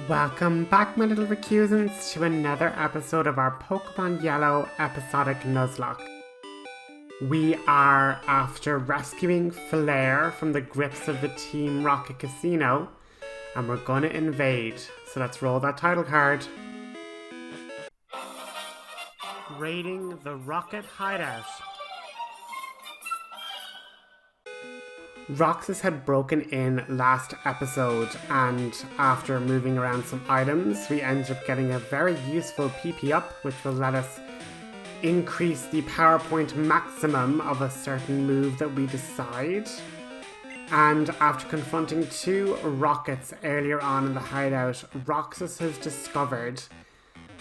Welcome back, my little recusants, to another episode of our Pokemon Yellow episodic Nuzlocke. We are after rescuing Flare from the grips of the Team Rocket Casino, and we're gonna invade. So let's roll that title card. Raiding the Rocket Hideout. Roxas had broken in last episode, and after moving around some items, we ended up getting a very useful PP up, which will let us increase the power point maximum of a certain move that we decide. And after confronting two rockets earlier on in the hideout, Roxas has discovered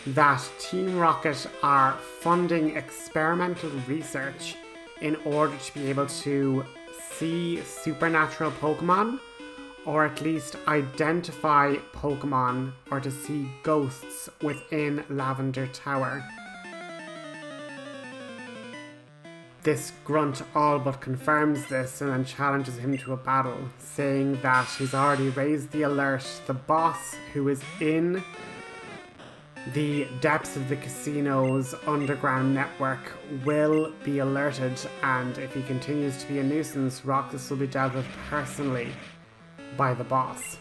that Team Rocket are funding experimental research in order to be able to see supernatural Pokemon, or at least identify Pokemon, or to see ghosts within Lavender Tower. This grunt all but confirms this and then challenges him to a battle, saying that he's already raised the alert. The boss, who is in the depths of the casino's underground network, will be alerted, and if he continues to be a nuisance, Roxas will be dealt with personally by the boss.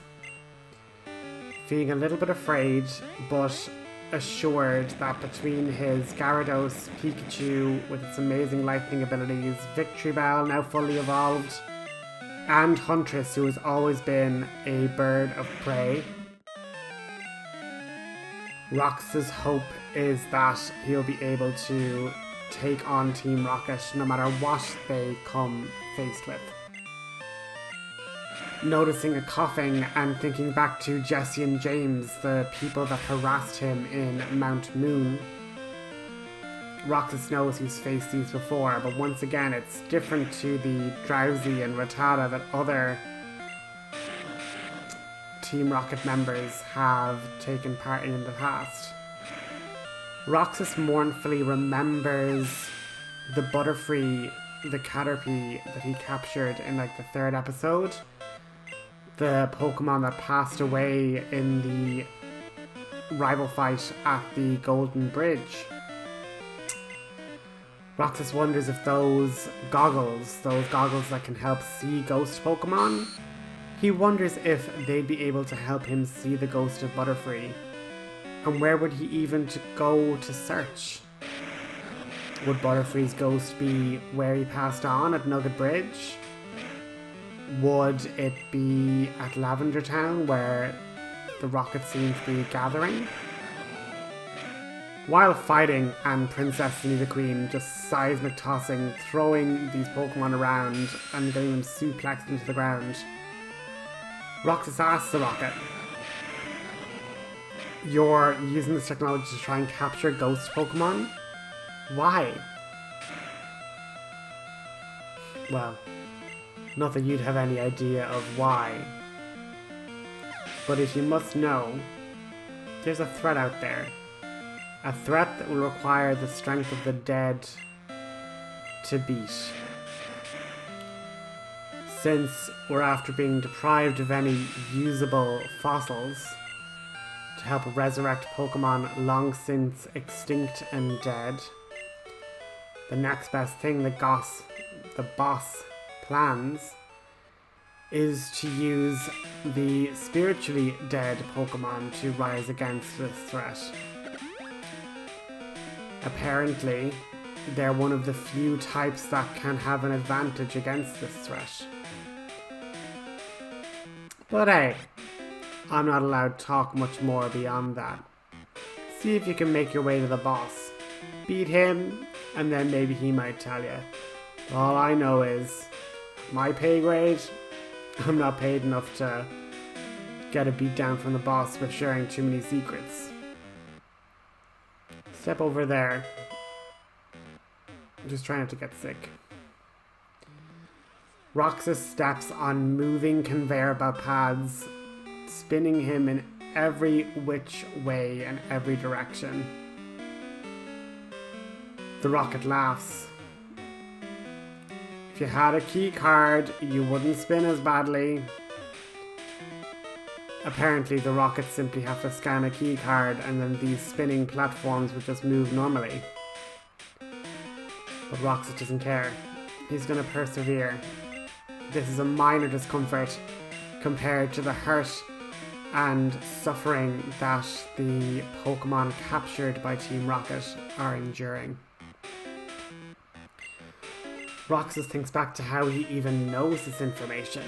Feeling a little bit afraid, but assured that between his Gyarados, Pikachu with its amazing lightning abilities, Victory Bell now fully evolved, and Huntress, who has always been a bird of prey, Roxas' hope is that he'll be able to take on Team Rocket no matter what they come faced with. Noticing a coughing and thinking back to Jesse and James, the people that harassed him in Mount Moon, Roxas knows he's faced these before, but once again it's different to the Drowsy and Rattata that other Team Rocket members have taken part in the past. Roxas mournfully remembers the Butterfree, the Caterpie that he captured in the third episode. The Pokemon that passed away in the rival fight at the Golden Bridge. Roxas wonders if those goggles that can help see ghost Pokemon, he wonders if they'd be able to help him see the ghost of Butterfree. And where would he even go to search? Would Butterfree's ghost be where he passed on at Nugget Bridge? Would it be at Lavender Town where the rockets seem to be gathering? While fighting, and Princess Nidoqueen just seismic tossing, throwing these Pokemon around and getting them suplexed into the ground, Roxas asks the rocket, "You're using this technology to try and capture ghost Pokemon? Why?" Well, not that you'd have any idea of why. But if you must know, there's a threat out there. A threat that will require the strength of the dead to beat. Since we're after being deprived of any usable fossils to help resurrect Pokemon long since extinct and dead, the next best thing the boss plans is to use the spiritually dead Pokemon to rise against this threat. Apparently, they're one of the few types that can have an advantage against this threat. But hey, I'm not allowed to talk much more beyond that. See if you can make your way to the boss. Beat him, and then maybe he might tell you. All I know is, my pay grade, I'm not paid enough to get a beat down from the boss for sharing too many secrets. Step over there. I'm just trying not to get sick. Roxas steps on moving conveyor belt pads, spinning him in every which way and every direction. The rocket laughs. If you had a key card, you wouldn't spin as badly. apparently the rockets simply have to scan a key card and then these spinning platforms would just move normally. But Roxas doesn't care. He's going to persevere. This is a minor discomfort compared to the hurt and suffering that the Pokemon captured by Team Rocket are enduring. Roxas thinks back to how he even knows this information.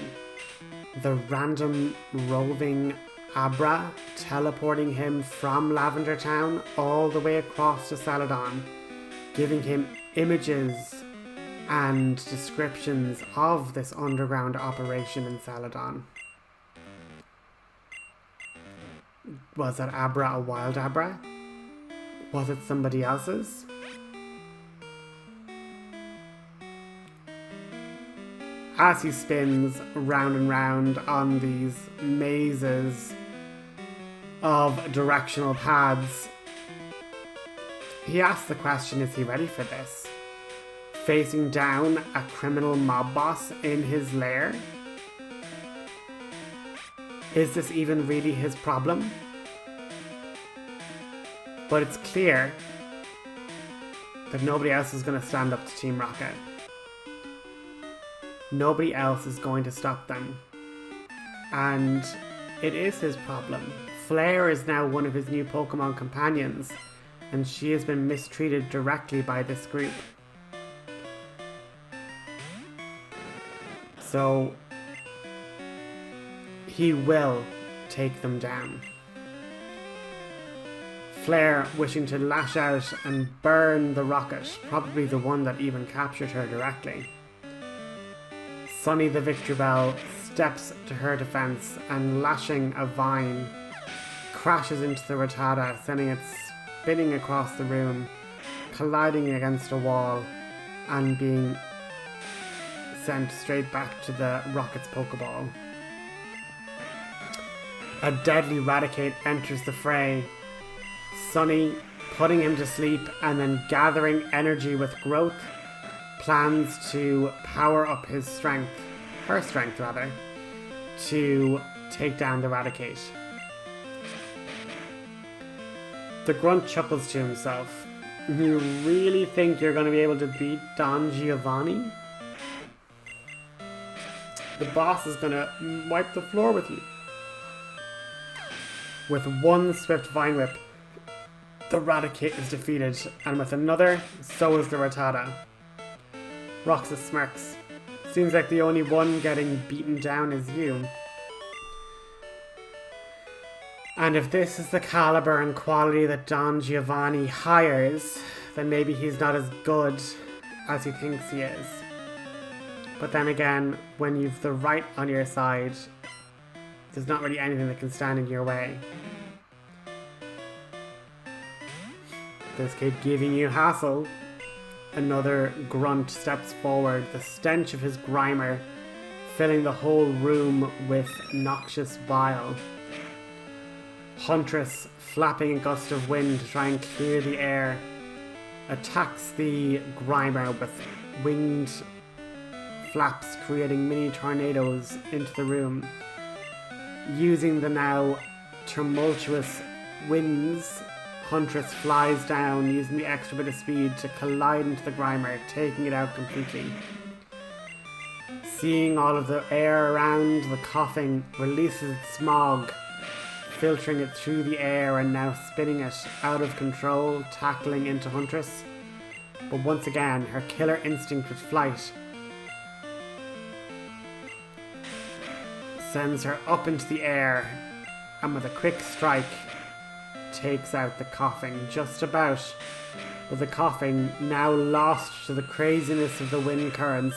The random roving Abra teleporting him from Lavender Town all the way across to Celadon, giving him images and descriptions of this underground operation in Celadon. Was that Abra a wild Abra? Was it somebody else's? As he spins round and round on these mazes of directional paths, he asks the question, is he ready for this? Facing down a criminal mob boss in his lair? Is this even really his problem? But it's clear that nobody else is going to stand up to Team Rocket. Nobody else is going to stop them. And it is his problem. Flare is now one of his new Pokemon companions, and she has been mistreated directly by this group. So he will take them down. Flare wishing to lash out and burn the rocket, probably the one that even captured her directly. Sunny the Victreebel steps to her defense and, lashing a vine, crashes into the Rattata, sending it spinning across the room, colliding against a wall and being sent straight back to the Rocket's Pokeball. A deadly Raticate enters the fray, Sunny putting him to sleep and then gathering energy with growth, plans to power up his strength, her strength rather, to take down the Raticate. The Grunt chuckles to himself. You really think you're going to be able to beat Don Giovanni? The boss is going to wipe the floor with you. With one swift Vine Whip, the Raticate is defeated, and with another, so is the Rattata. Roxas smirks. Seems like the only one getting beaten down is you. And if this is the caliber and quality that Don Giovanni hires, then maybe he's not as good as he thinks he is. But then again, when you've the right on your side, there's not really anything that can stand in your way. This kid giving you hassle. Another Grunt steps forward, the stench of his Grimer filling the whole room with noxious bile. Huntress, flapping a gust of wind to try and clear the air, attacks the Grimer with winged flaps, creating mini tornadoes into the room. Using the now tumultuous winds, Huntress flies down, using the extra bit of speed to collide into the Grimer, taking it out completely. Seeing all of the air around, the coughing releases its smog, filtering it through the air and now spinning it out of control, tackling into Huntress. But once again, her killer instinct with flight sends her up into the air, and with a quick strike takes out the coughing just about. But the coughing, now lost to the craziness of the wind currents,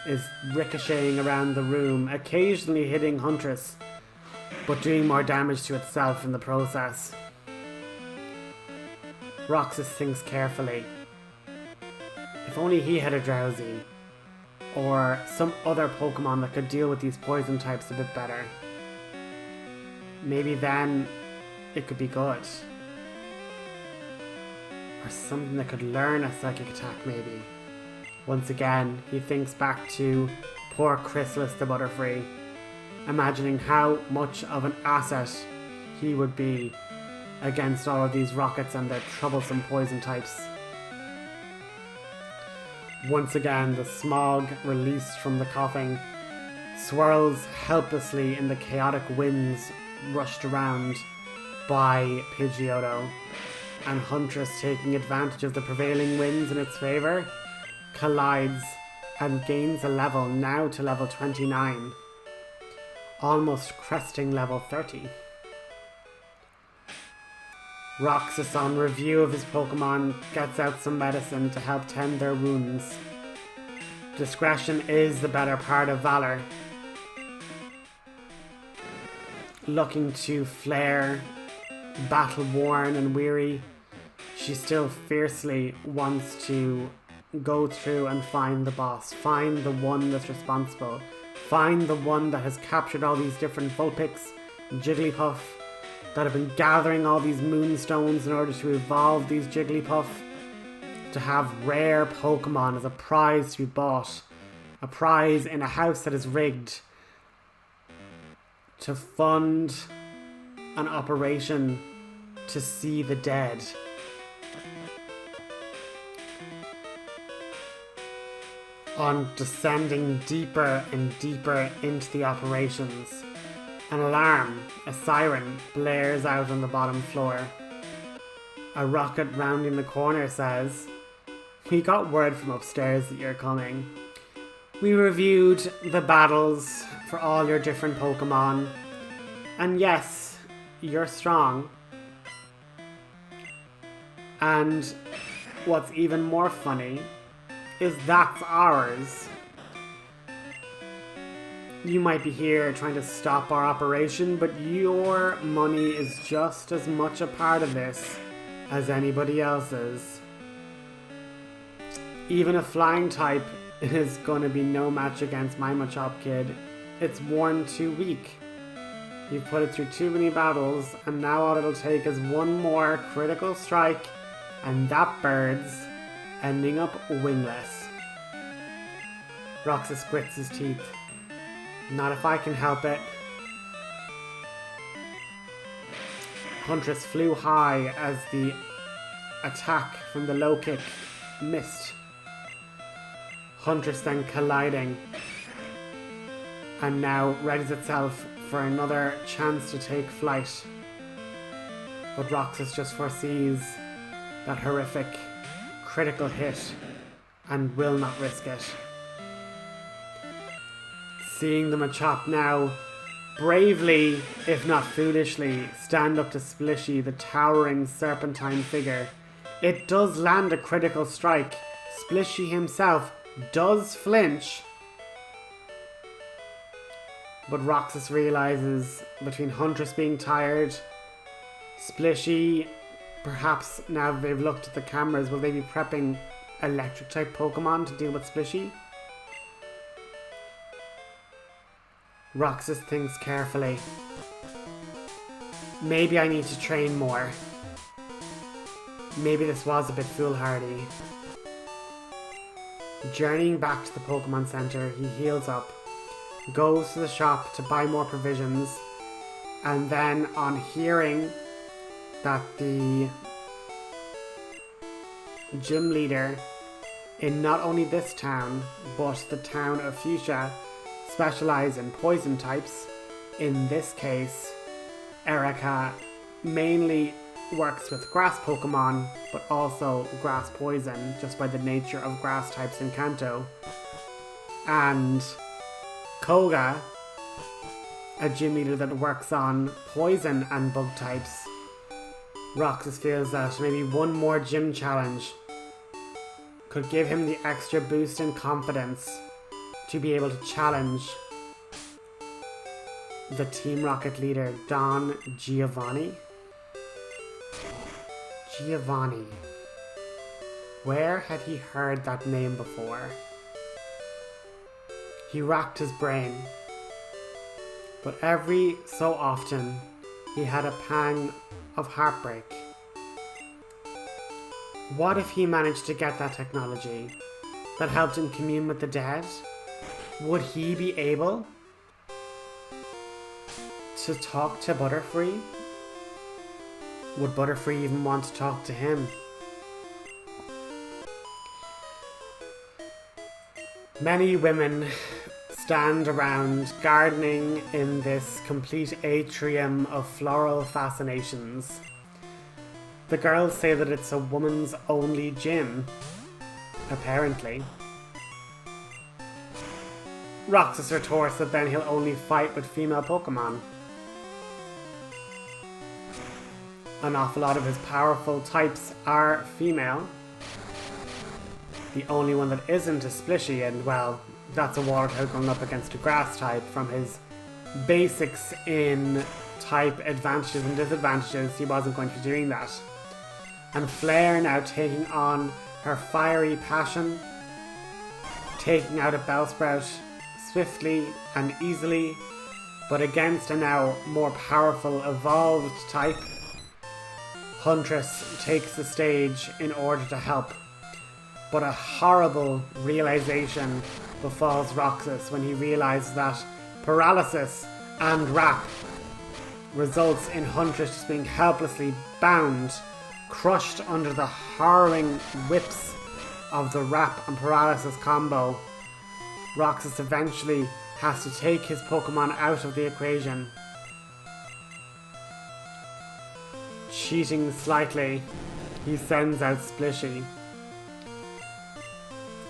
is ricocheting around the room, occasionally hitting Huntress, but doing more damage to itself in the process. Roxas thinks carefully. If only he had a Drowsy, or some other Pokemon that could deal with these poison types a bit better. Maybe then it could be good. Or something that could learn a psychic attack maybe. Once again, he thinks back to poor Chrysalis the Butterfree, imagining how much of an asset he would be against all of these rockets and their troublesome poison types. Once again, the smog released from the coughing swirls helplessly in the chaotic winds rushed around by Pidgeotto, and Huntress, taking advantage of the prevailing winds in its favour, collides and gains a level, now to level 29, almost cresting level 30. Roxas, on review of his Pokemon, gets out some medicine to help tend their wounds. Discretion is the better part of valor. Looking to Flare, battle-worn and weary, she still fiercely wants to go through and find the boss, find the one that's responsible, find the one that has captured all these different Vulpix, Jigglypuff, that have been gathering all these moonstones in order to evolve these Jigglypuff, to have rare Pokemon as a prize to be bought, a prize in a house that is rigged, to fund an operation to see the dead. On descending deeper and deeper into the operations, an alarm, a siren, blares out on the bottom floor. A rocket rounding the corner says, "We got word from upstairs that you're coming. We reviewed the battles for all your different Pokemon. And yes, you're strong. And what's even more funny is that's ours. You might be here trying to stop our operation, but your money is just as much a part of this as anybody else's. Even a flying type is going to be no match against my Machop Kid. It's worn too weak. You've put it through too many battles, and now all it'll take is one more critical strike, and that bird's ending up wingless." Roxas grits his teeth. "Not if I can help it." Huntress flew high as the attack from the low kick missed. Huntress then colliding, and now readies itself for another chance to take flight. But Roxas just foresees that horrific critical hit and will not risk it. Seeing the Machop now bravely, if not foolishly, stand up to Splishy, the towering serpentine figure, it does land a critical strike. Splishy himself does flinch, but Roxas realizes, between Huntress being tired, Splishy, perhaps now they've looked at the cameras, will they be prepping electric type Pokemon to deal with Splishy? Roxas thinks carefully. Maybe I need to train more. Maybe this was a bit foolhardy. Journeying back to the Pokemon Center, he heals up, goes to the shop to buy more provisions, and then on hearing that the gym leader in not only this town, but the town of Fuchsia, specialize in poison types. In this case, Erica mainly works with grass Pokemon, but also grass poison, just by the nature of grass types in Kanto. And Koga, a gym leader that works on poison and bug types. Roxas feels that maybe one more gym challenge could give him the extra boost in confidence to be able to challenge the Team Rocket leader, Don Giovanni. Giovanni. Where had he heard that name before? He racked his brain, but every so often he had a pang of heartbreak. What if he managed to get that technology that helped him commune with the dead? Would he be able to talk to Butterfree? Would Butterfree even want to talk to him? Many women stand around gardening in this complete atrium of floral fascinations. The girls say that it's a woman's only gym, apparently. Roxas retorts that then he'll only fight with female Pokémon. An awful lot of his powerful types are female. The only one that isn't is Splishy, and well, that's a water type going up against a grass type. From his basics in type advantages and disadvantages, he wasn't going to be doing that. And Flare now taking on her fiery passion, taking out a Bellsprout swiftly and easily, but against a now more powerful evolved type. Huntress takes the stage in order to help, but a horrible realization befalls Roxas when he realizes that paralysis and wrap results in Huntress just being helplessly bound, crushed under the harrowing whips of the wrap and paralysis combo. Roxas eventually has to take his Pokemon out of the equation. Cheating slightly, he sends out Splishy.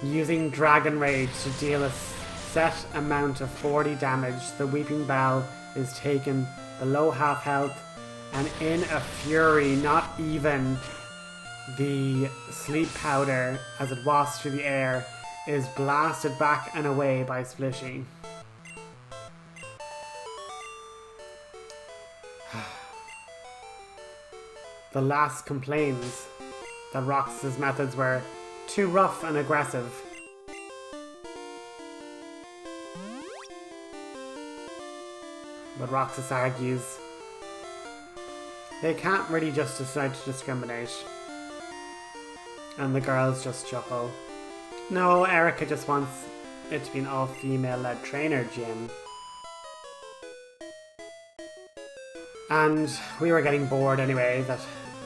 Using Dragon Rage to deal a set amount of 40 damage, the Weeping Bell is taken below half health, and in a fury, not even the Sleep Powder, as it wafts through the air, is blasted back and away by Splishy. The lass complains that Roxas' methods were too rough and aggressive. But Roxas argues they can't really just decide to discriminate. And the girls just chuckle. No, Erica just wants it to be an all-female led trainer gym. And we were getting bored anyway that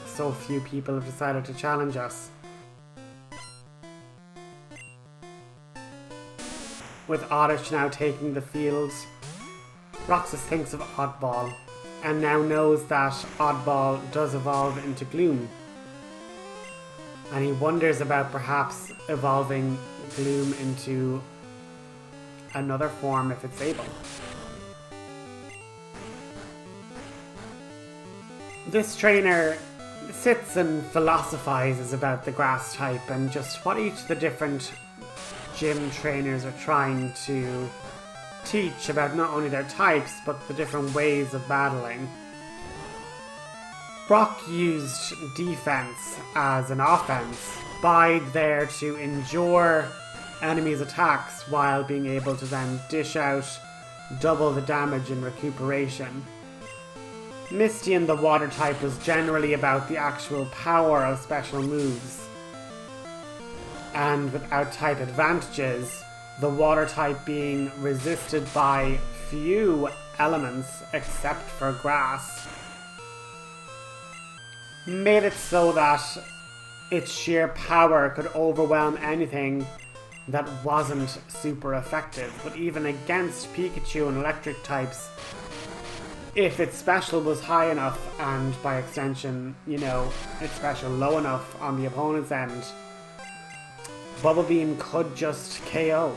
so few people have decided to challenge us. With Oddish now taking the field, Roxas thinks of Oddball, and now knows that Oddball does evolve into Gloom. And he wonders about perhaps evolving Gloom into another form if it's able. This trainer sits and philosophizes about the grass type and just what each of the different gym trainers are trying to teach about not only their types but the different ways of battling. Brock used defense as an offense, bide there to endure enemies' attacks while being able to then dish out double the damage in recuperation. Misty in the water type was generally about the actual power of special moves. And without type advantages, the water type being resisted by few elements except for grass, made it so that its sheer power could overwhelm anything that wasn't super effective. But even against Pikachu and electric types, if its special was high enough, and by extension, you know, its special low enough on the opponent's end, Bubble Beam could just KO.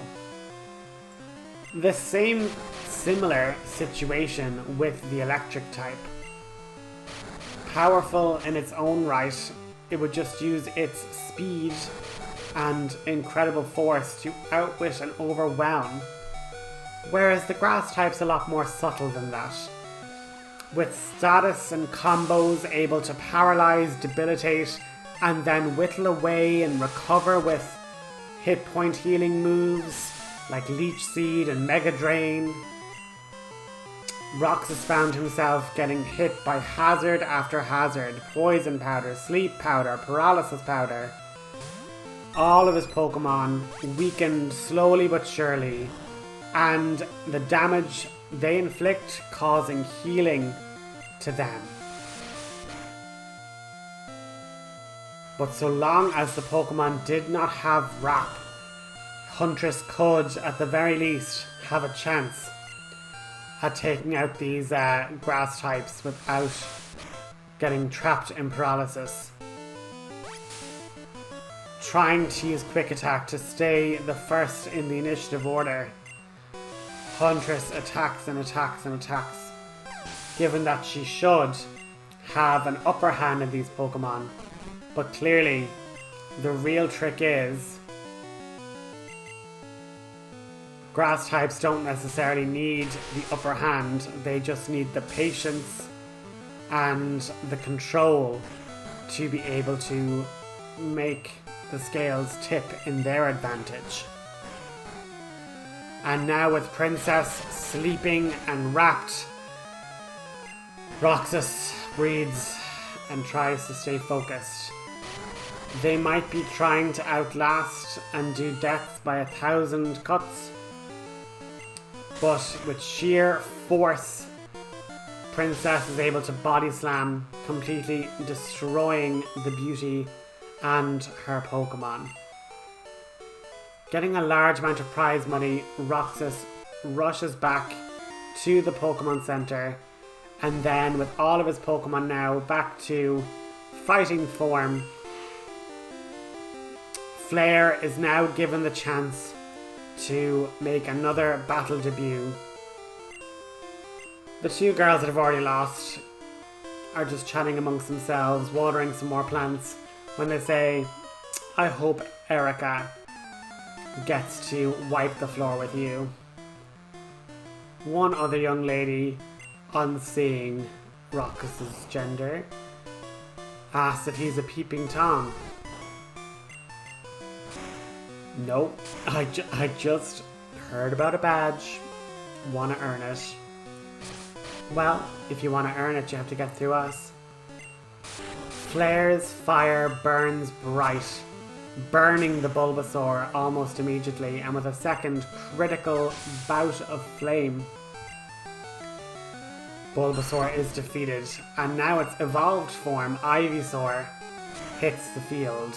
The same similar situation with the electric type. Powerful in its own right, it would just use its speed and incredible force to outwit and overwhelm, whereas the grass type's a lot more subtle than that. With status and combos able to paralyze, debilitate, and then whittle away and recover with hit point healing moves like Leech Seed and Mega Drain. Roxas found himself getting hit by hazard after hazard, Poison Powder, Sleep Powder, Paralysis Powder. All of his Pokemon weakened slowly but surely, and the damage they inflict, causing healing to them. But so long as the Pokemon did not have Wrap, Huntress could, at the very least, have a chance at taking out these grass types without getting trapped in paralysis. Trying to use Quick Attack to stay the first in the initiative order, Huntress attacks and attacks and attacks, given that she should have an upper hand in these Pokemon. But clearly, the real trick is grass types don't necessarily need the upper hand, they just need the patience and the control to be able to make the scales tip in their advantage. And now with Princess sleeping and wrapped, Roxas breathes and tries to stay focused. They might be trying to outlast and do death by 1,000 cuts, but with sheer force, Princess is able to body slam, completely destroying the beauty and her Pokemon. Getting a large amount of prize money, Roxas rushes back to the Pokemon Center, and then with all of his Pokemon now back to fighting form, Flare is now given the chance to make another battle debut. The two girls that have already lost are just chatting amongst themselves, watering some more plants, when they say, I hope Erica gets to wipe the floor with you. One other young lady, on seeing Roxas' gender, asks if he's a peeping Tom. Nope, I just heard about a badge. Want to earn it. Well, if you want to earn it, you have to get through us. Flare's fire burns bright, burning the Bulbasaur almost immediately, and with a second critical bout of flame, Bulbasaur is defeated, and now its evolved form, Ivysaur, hits the field,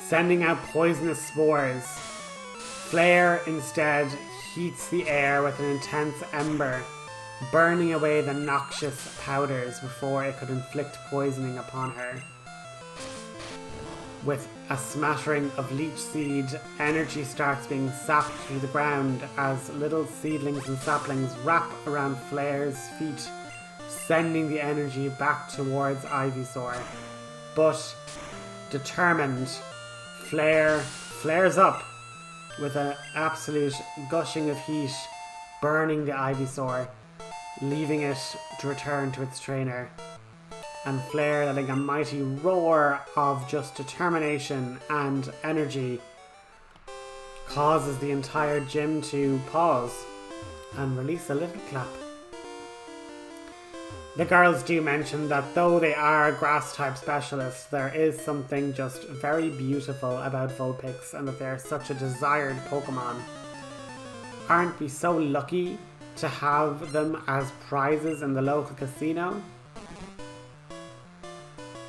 sending out poisonous spores. Flare instead heats the air with an intense ember, burning away the noxious powders before it could inflict poisoning upon her. With a smattering of leech seed, energy starts being sapped through the ground as little seedlings and saplings wrap around Flare's feet, sending the energy back towards Ivysaur. But determined, Flare flares up with an absolute gushing of heat, burning the Ivysaur, leaving it to return to its trainer. And Flare, letting a mighty roar of just determination and energy, causes the entire gym to pause and release a little clap. The girls do mention that though they are grass type specialists, there is something just very beautiful about Vulpix and that they are such a desired Pokemon. Aren't we so lucky to have them as prizes in the local casino?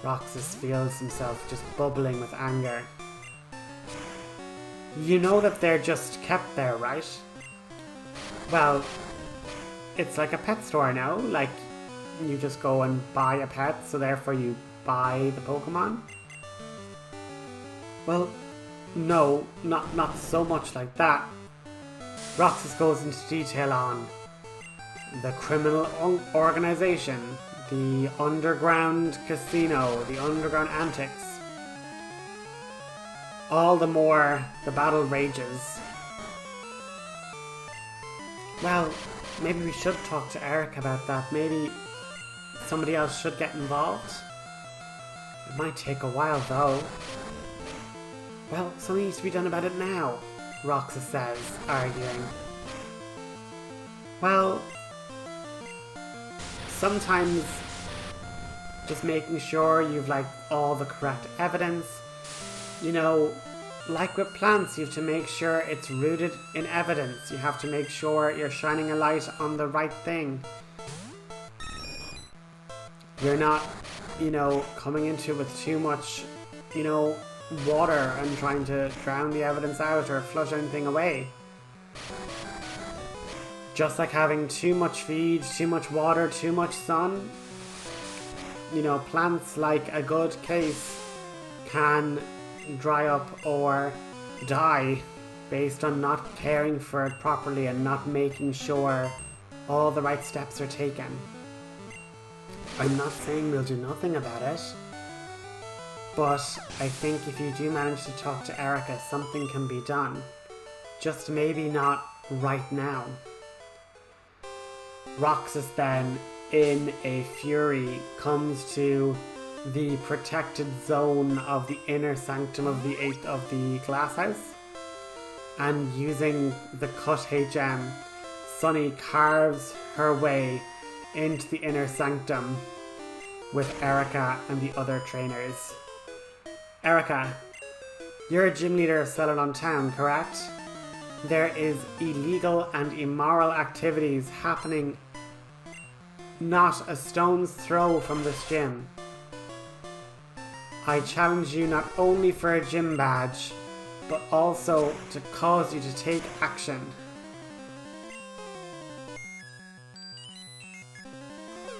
Roxas feels himself just bubbling with anger. You know that they're just kept there, right? Well, it's like a pet store now, like you just go and buy a pet, so therefore you buy the Pokemon? Well, no, not so much like that. Roxas goes into detail on the criminal organization, the underground casino, the underground antics. All the more the battle rages. Well, maybe we should talk to Eric about that. Maybe somebody else should get involved. It might take a while though. Well, something needs to be done about it now, Roxas says, arguing. Well, sometimes just making sure you've all the correct evidence. You know, like with plants, you have to make sure it's rooted in evidence. You have to make sure you're shining a light on the right thing. You're not, coming into it with too much, water and trying to drown the evidence out or flush anything away. Just like having too much feed, too much water, too much sun. Plants, like a good case, can dry up or die based on not caring for it properly and not making sure all the right steps are taken. I'm not saying we'll do nothing about it, but I think if you do manage to talk to Erica, something can be done. Just maybe not right now. Roxas then, in a fury, comes to the protected zone of the inner sanctum of the glass house, and using the cut HM, Sunny carves her way into the inner sanctum with Erica and the other trainers. Erica, you're a gym leader of Celadon Town, correct? There is illegal and immoral activities happening not a stone's throw from this gym. I challenge you not only for a gym badge, but also to cause you to take action.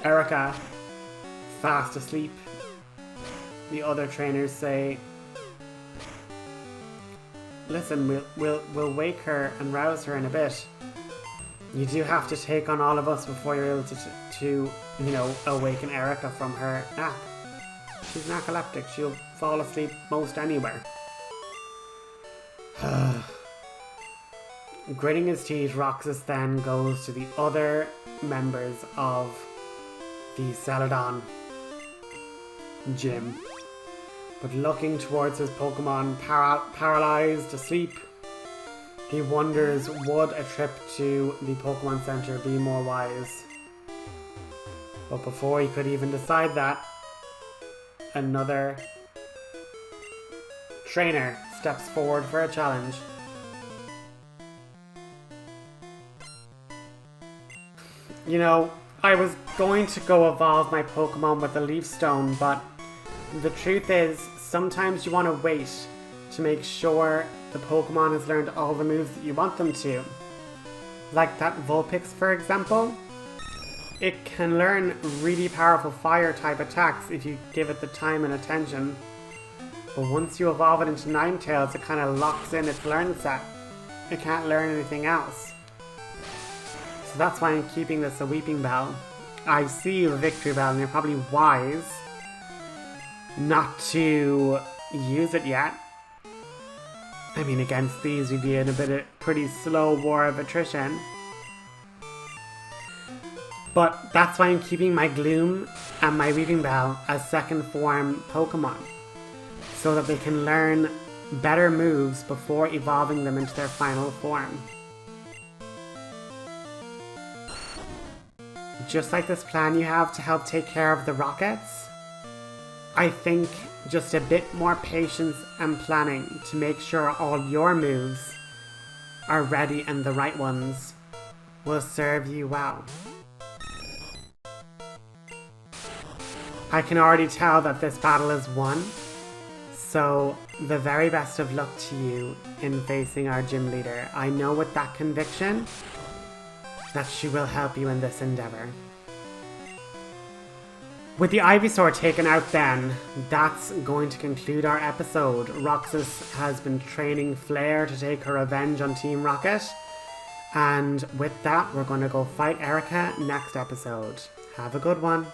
Erica, fast asleep. The other trainers say, listen, we'll wake her and rouse her in a bit. You do have to take on all of us before you're able to awaken Erica from her nap. She's narcoleptic. She'll fall asleep most anywhere. Gritting his teeth, Roxas then goes to the other members of the Celadon gym. But looking towards his Pokemon paralyzed asleep, he wonders, would a trip to the Pokemon Center be more wise? But before he could even decide that, another trainer steps forward for a challenge. I was going to go evolve my Pokemon with a Leaf Stone, but the truth is, sometimes you want to wait to make sure the Pokemon has learned all the moves that you want them to. Like that Vulpix, for example. It can learn really powerful fire type attacks if you give it the time and attention. But once you evolve it into Ninetales, it kind of locks in its learn set. It can't learn anything else. So that's why I'm keeping this a Weeping Bell. I see a Victory Bell and you're probably wise not to use it yet. I mean, against these we'd be in a pretty slow war of attrition. But that's why I'm keeping my Gloom and my Weeping Bell as second form Pokemon, so that they can learn better moves before evolving them into their final form. Just like this plan you have to help take care of the Rockets, I think just a bit more patience and planning to make sure all your moves are ready and the right ones will serve you well. I can already tell that this battle is won, so the very best of luck to you in facing our gym leader. I know with that conviction that she will help you in this endeavor. With the Ivysaur taken out then, that's going to conclude our episode. Roxas has been training Flare to take her revenge on Team Rocket, and with that we're going to go fight Erica next episode. Have a good one.